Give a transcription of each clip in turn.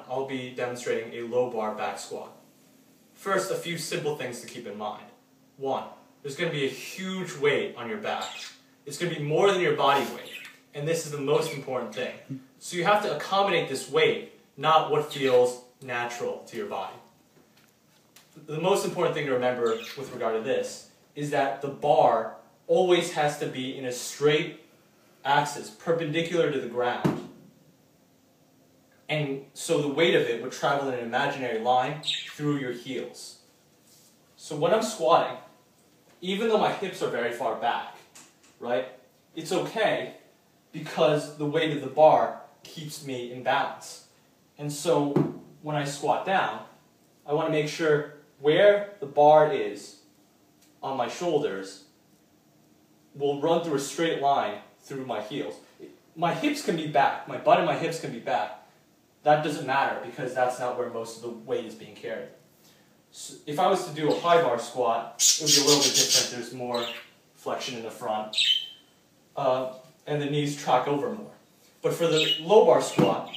I'll be demonstrating a low bar back squat. First, a few simple things to keep in mind. One, there's going to be a huge weight on your back. It's going to be more than your body weight, and this is the most important thing. So you have to accommodate this weight, not what feels natural to your body. The most important thing to remember with regard to this is that the bar always has to be in a straight axis, perpendicular to the ground. And so the weight of it would travel in an imaginary line through your heels. So when I'm squatting, even though my hips are very far back, right, it's okay because the weight of the bar keeps me in balance. And so when I squat down, I want to make sure where the bar is on my shoulders will run through a straight line through my heels. My hips can be back, my butt and my hips can be back. That doesn't matter because that's not where most of the weight is being carried. So if I was to do a high bar squat, it would be a little bit different. There's more flexion in the front, and the knees track over more. But for the low bar squat,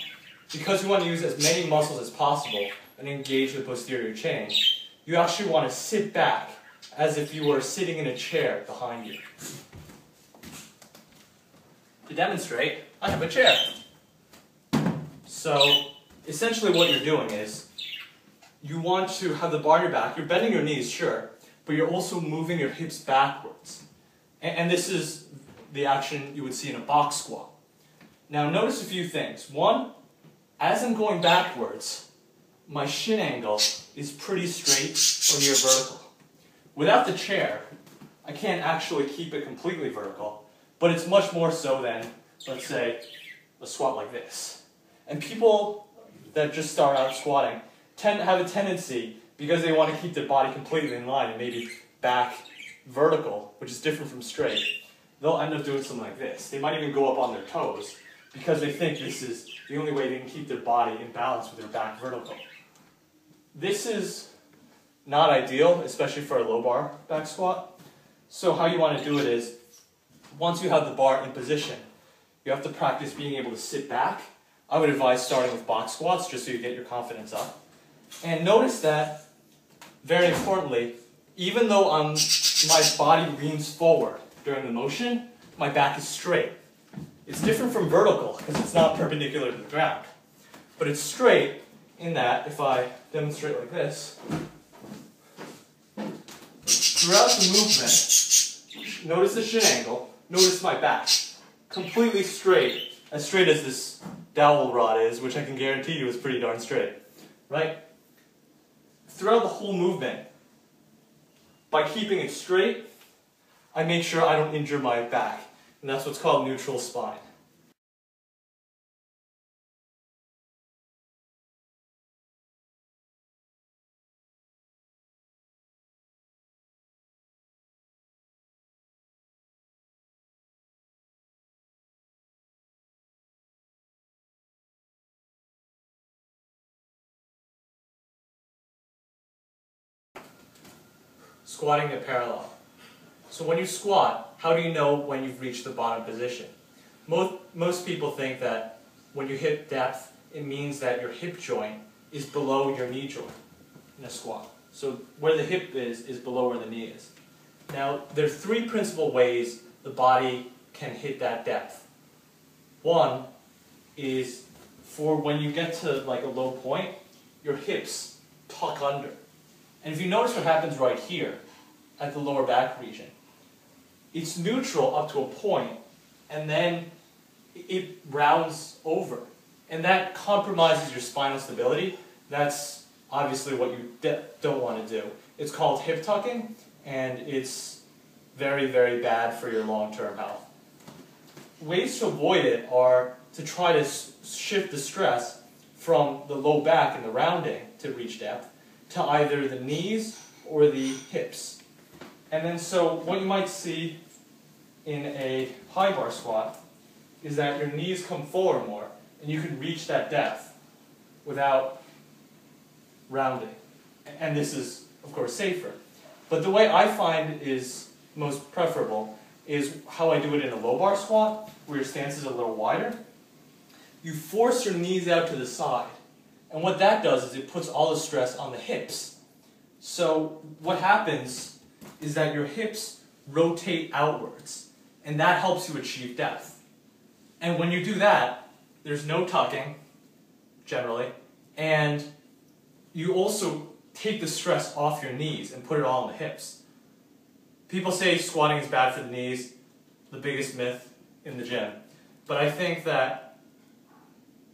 because you want to use as many muscles as possible and engage the posterior chain, you actually want to sit back as if you were sitting in a chair behind you. To demonstrate, I have a chair. So essentially what you're doing is you want to have the bar on your back. You're bending your knees, sure, but you're also moving your hips backwards. And this is the action you would see in a box squat. Now notice a few things. One, as I'm going backwards, my shin angle is pretty straight or near vertical. Without the chair, I can't actually keep it completely vertical, but it's much more so than, let's say, a squat like this. And people that just start out squatting tend to have a tendency, because they want to keep their body completely in line and maybe back vertical, which is different from straight, they'll end up doing something like this. They might even go up on their toes because they think this is the only way they can keep their body in balance with their back vertical. This is not ideal, especially for a low bar back squat. So how you want to do it is, once you have the bar in position, you have to practice being able to sit back. I would advise starting with box squats just so you get your confidence up. And notice that, very importantly, even though my body leans forward during the motion, my back is straight. It's different from vertical because it's not perpendicular to the ground. But it's straight in that, if I demonstrate like this, throughout the movement, notice the shin angle, notice my back, completely straight as this dowel rod is, which I can guarantee you is pretty darn straight, right? Throughout the whole movement, by keeping it straight, I make sure I don't injure my back, and that's what's called neutral spine. Squatting in parallel. So when you squat, how do you know when you've reached the bottom position? Most people think that when you hit depth, it means that your hip joint is below your knee joint in a squat. So where the hip is below where the knee is. Now, there are three principal ways the body can hit that depth. One is for when you get to like a low point, your hips tuck under. And if you notice what happens right here, at the lower back region, it's neutral up to a point, and then it rounds over. And that compromises your spinal stability. That's obviously what you don't want to do. It's called hip tucking, and it's very, very bad for your long-term health. Ways to avoid it are to try to shift the stress from the low back and the rounding to reach depth to either the knees or the hips. And then so what you might see in a high bar squat is that your knees come forward more and you can reach that depth without rounding. And this is, of course, safer. But the way I find is most preferable is how I do it in a low bar squat, where your stance is a little wider. You force your knees out to the side, And what that does is it puts all the stress on the hips. So what happens is that your hips rotate outwards, and that helps you achieve depth. And when you do that, there's no tucking, generally, and you also take the stress off your knees and put it all on the hips. People say squatting is bad for the knees, the biggest myth in the gym. But I think that,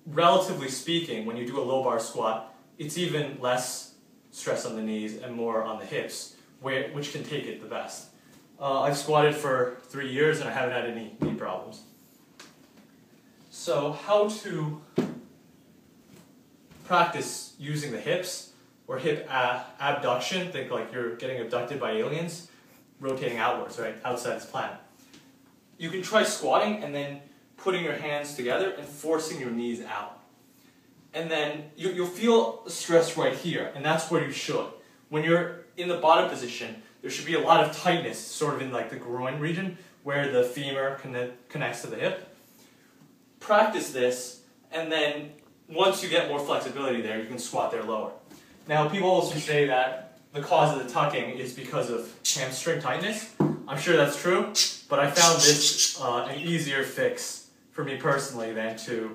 relatively speaking, when you do a low bar squat, it's even less stress on the knees and more on the hips, which can take it the best. I've squatted for 3 years and I haven't had any knee problems. So how to practice using the hips, or hip abduction, think like you're getting abducted by aliens, rotating outwards, right, outside this planet. You can try squatting and then putting your hands together and forcing your knees out. And then you'll feel stress right here, and that's where you should. When you're in the bottom position, there should be a lot of tightness, sort of in like the groin region, where the femur connects to the hip. Practice this, and then once you get more flexibility there, you can squat there lower. Now, people also say that the cause of the tucking is because of hamstring tightness. I'm sure that's true, but I found this an easier fix for me personally than to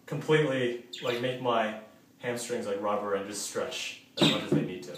completely like make my hamstrings like rubber and just stretch as much as they need to.